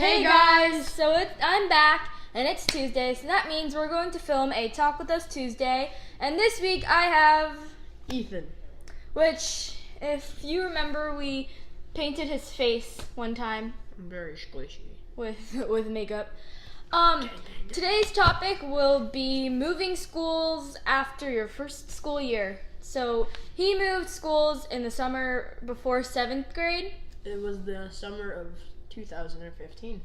Hey guys! So I'm back, and it's Tuesday, so that means we're going to film a Talk With Us Tuesday. And this week I have Ethan. Which, if you remember, we painted his face one time. Very squishy. With makeup. Today's topic will be moving schools after your first school year. So he moved schools in the summer before 7th grade. It was the summer of 2015.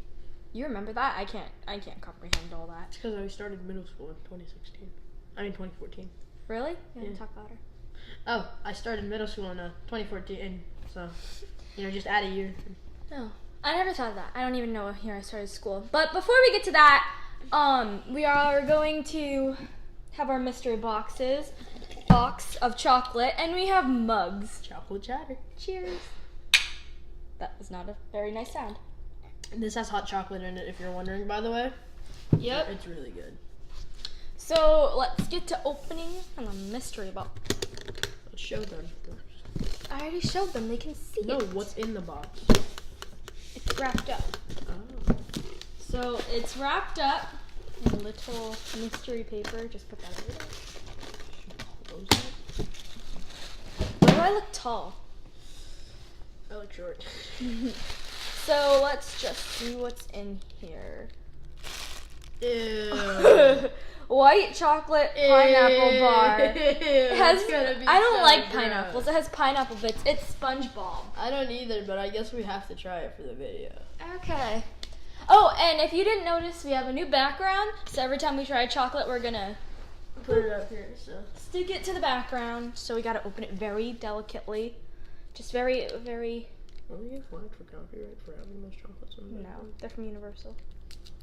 You remember that? I can't comprehend all that. It's because I started middle school in 2014. Really? Yeah. Talk louder. Oh, I started middle school in 2014, so, just add a year. No, I never thought of that. I don't even know what year I started school. But before we get to that, we are going to have our mystery box of chocolate, and we have mugs. Chocolate chatter. Cheers. That was not a very nice sound. This has hot chocolate in it, if you're wondering, by the way. Yep. It's really good. So let's get to opening a mystery box. Let's show them first. I already showed them. They can see it. No, what's in the box? It's wrapped up. Oh. So it's wrapped up in a little mystery paper. Just put that over there. Why do I look tall? I look short. So let's just see what's in here. Ew. White chocolate pineapple bar. It has, I don't like gross. pineapples. It has pineapple bits. It's SpongeBob. I don't either, but I guess we have to try it for the video. Okay. Oh, and if you didn't notice, we have a new background. So every time we try chocolate, we're gonna Put it up here, so. stick it to the background. So we gotta open it very delicately. Just very, very. Will we get flagged for copyright for having those chocolates in the No, background? they're from Universal.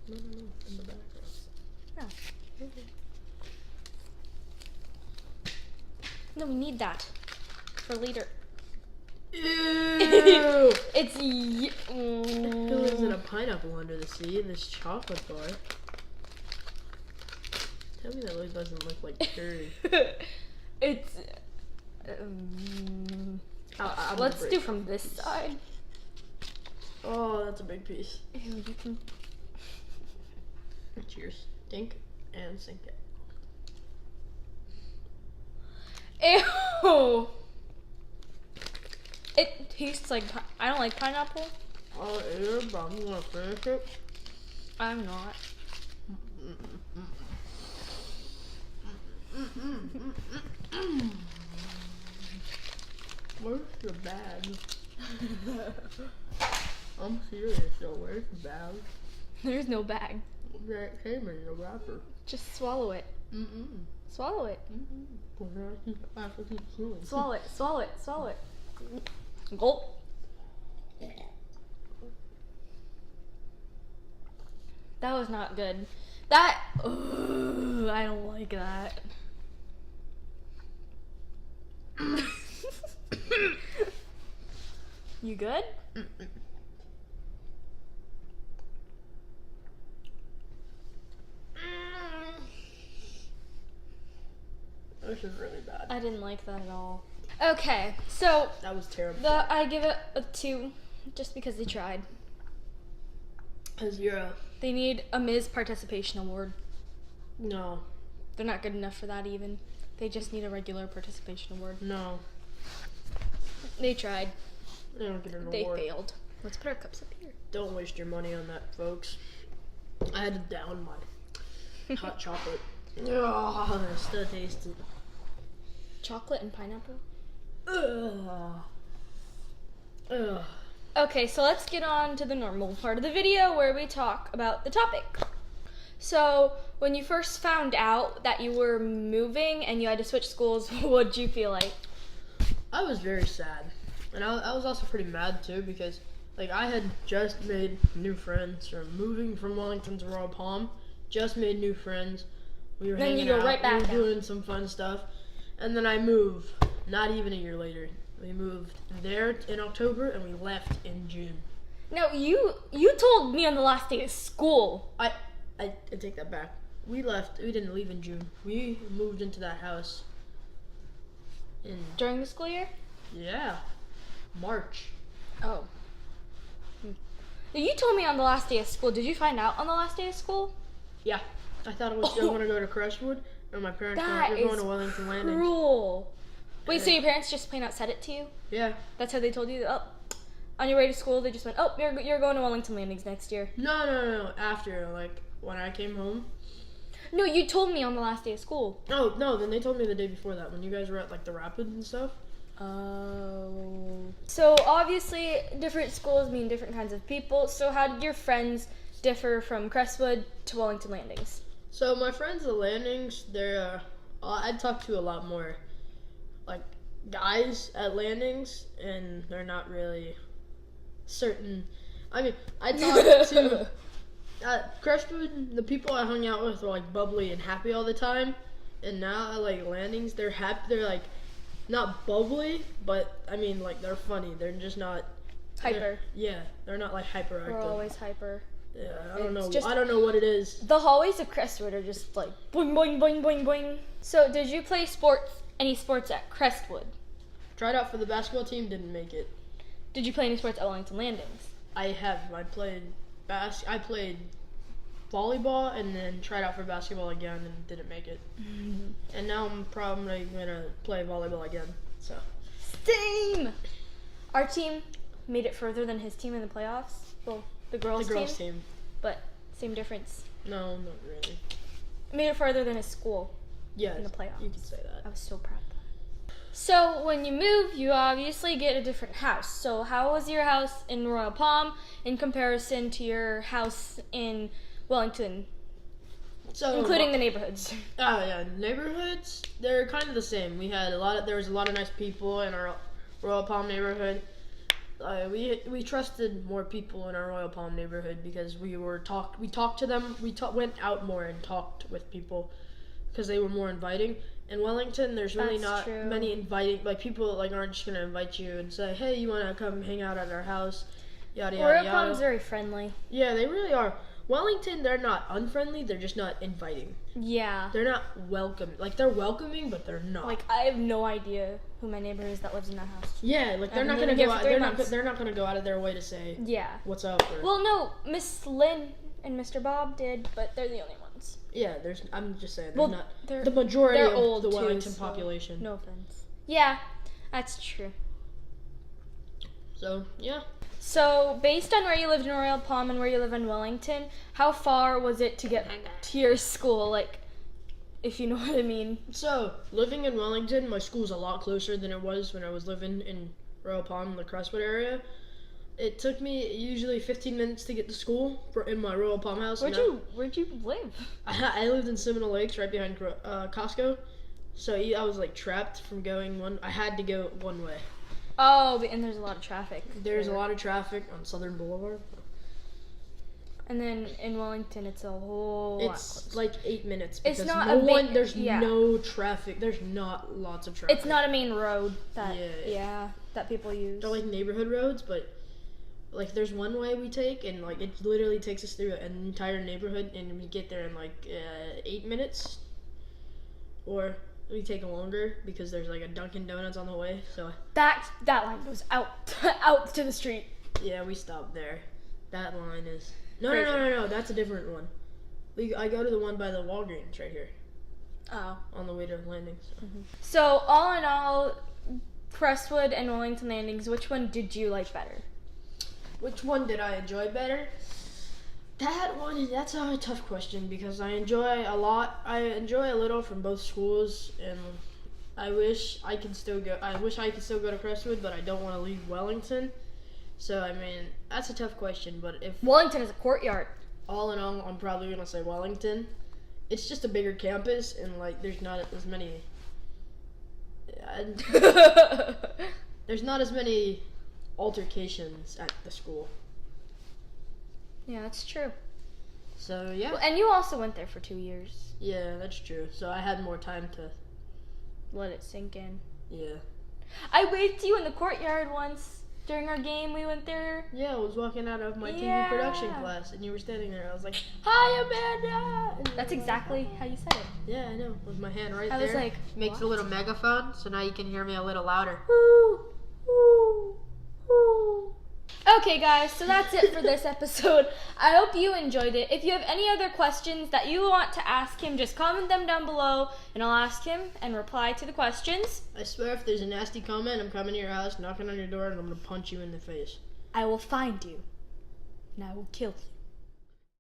No, in the background. No. No, we need that for later. Ew! It's Who is in a pineapple under the sea in this chocolate bar? Tell me that really doesn't look like curry. It's. Let's do from this side. Oh, that's a big piece. Ew, you can. Cheers. Dink and sink it. Ew! It tastes like. I don't like pineapple. Oh, ew, but I'm gonna finish it. I'm not. Where's the bag? I'm serious, so where's the bag? There's no bag. That came in the wrapper. Just swallow it. Swallow it. I have to keep chewing. Swallow it. Swallow it. Swallow it. Gulp. That was not good. That. Ugh, I don't like that. You good? This is really bad. I didn't like that at all. Okay, so That was terrible. I give it a 2, just because they tried. A 0. They need a Ms. Participation Award. No. They're not good enough for that even. They just need a regular participation award. No. They tried. They don't get an They award. failed. Let's put our cups up here. Don't waste your money on that, folks. I had to down my hot chocolate. Oh, it still tasted. Chocolate and pineapple. Ugh. Ugh. Okay, so let's get on to the normal part of the video where we talk about the topic. So, when you first found out that you were moving and you had to switch schools, what did you feel like? I was very sad. And I was also pretty mad too because I had just made new friends from moving from Wellington to Royal Palm. Just made new friends. We were Then you hanging go out. right back We were out. doing some fun stuff. And then I moved. Not even a year later. We moved there in October and we left in June. No, you told me on the last day of school. I take that back. We left. We didn't leave in June. We moved into that house in During the school year? March. Oh. You told me on the last day of school. Did you find out on the last day of school? Yeah. I thought it was going to go to Crestwood, and my parents were going to Wellington Landings. Cruel. Wait, so your parents just plain out said it to you? Yeah. That's how they told you? Oh, on your way to school, they just went, oh, you're going to Wellington Landings next year. No. After, like, when I came home. No, you told me on the last day of school. Oh, no, then they told me the day before that, when you guys were at, like, the Rapids and stuff. Oh. So, obviously, different schools mean different kinds of people. So, how did your friends differ from Crestwood to Wellington Landings? So, my friends at Landings, I talk to a lot more, like, guys at Landings, and they're not really certain. I mean, I talk to, at Crestwood, the people I hung out with were, like, bubbly and happy all the time, and now at, like, Landings, they're happy, they're, like, not bubbly, but, I mean, like, they're funny, they're just not Hyper. They're not, like, hyperactive. We're always hyper. Yeah, I don't know. Just, I don't know what it is. The hallways of Crestwood are just like boing, boing, boing, boing, boing. So, did you play any sports at Crestwood? Tried out for the basketball team, didn't make it. Did you play any sports at Wellington Landings? I have. I played volleyball and then tried out for basketball again and didn't make it. Mm-hmm. And now I'm probably gonna play volleyball again. So. Same. Our team made it further than his team in the playoffs. Well, the girls team. But same difference. No, not really. Made it farther than his school. Yeah, in the playoffs. You could say that. I was so proud of that. So when you move, you obviously get a different house. So how was your house in Royal Palm in comparison to your house in Wellington? So including the neighborhoods. Oh yeah, neighborhoods, they're kind of the same. There was a lot of nice people in our Royal Palm neighborhood. We trusted more people in our Royal Palm neighborhood because we talked to them. Went out more and talked with people because they were more inviting. In Wellington, there's really not many inviting, like people like aren't just gonna invite you and say, hey, you wanna come hang out at our house, yada yada yada. Royal Palm's very friendly. Yeah, they really are. Wellington, they're not unfriendly, they're just not inviting. Yeah. They're not welcome. Like, they're welcoming, but they're not. Like, I have no idea who my neighbor is that lives in that house. Yeah, like, they're not gonna go out of their way to say, yeah, what's up? Or, well, no, Miss Lynn and Mr. Bob did, but they're the only ones. Yeah, I'm just saying, they're the majority of the Wellington population. No offense. Yeah, that's true. So, yeah. So, based on where you lived in Royal Palm and where you live in Wellington, how far was it to get to your school? Like, if you know what I mean. So, living in Wellington, my school's a lot closer than it was when I was living in Royal Palm in the Crestwood area. It took me usually 15 minutes to get to school in my Royal Palm house. Where'd you live? I lived in Seminole Lakes, right behind Costco. So I was like trapped from going I had to go one way. Oh, and there's a lot of traffic. There's a lot of traffic on Southern Boulevard. And then in Wellington, it's a whole lot closer. It's like 8 minutes because it's not there's no traffic. There's not lots of traffic. It's not a main road that that people use. They're like neighborhood roads, but like there's one way we take, and like it literally takes us through an entire neighborhood, and we get there in like 8 minutes, or we take longer because there's like a Dunkin' Donuts on the way. So that line goes out to the street. Yeah, we stopped there. That line is no. That's a different one. I go to the one by the Walgreens right here. Oh, on the way to Landings. So. Mm-hmm. So all in all, Crestwood and Wellington Landings, which one did you like better? Which one did I enjoy better? That's a tough question because I enjoy a lot. I enjoy a little from both schools, and I wish I could still go to Crestwood, but I don't want to leave Wellington. So I mean, that's a tough question. But if Wellington is a courtyard, all in all, I'm probably gonna say Wellington. It's just a bigger campus, and like there's not as many. There's not as many altercations at the school. Yeah, that's true. So yeah. Well, and you also went there for 2 years. Yeah, that's true. So I had more time to let it sink in. Yeah. I waved to you in the courtyard once during our game. We went there. Yeah, I was walking out of my TV production class, and you were standing there. I was like, "Hi, Amanda." And that's exactly how you said it. Yeah, I know. With my hand right there. I was like, makes a little megaphone, so now you can hear me a little louder. Ooh, ooh, ooh. Okay, guys, so that's it for this episode. I hope you enjoyed it. If you have any other questions that you want to ask him, just comment them down below, and I'll ask him and reply to the questions. I swear if there's a nasty comment, I'm coming to your house, knocking on your door, and I'm going to punch you in the face. I will find you, and I will kill you.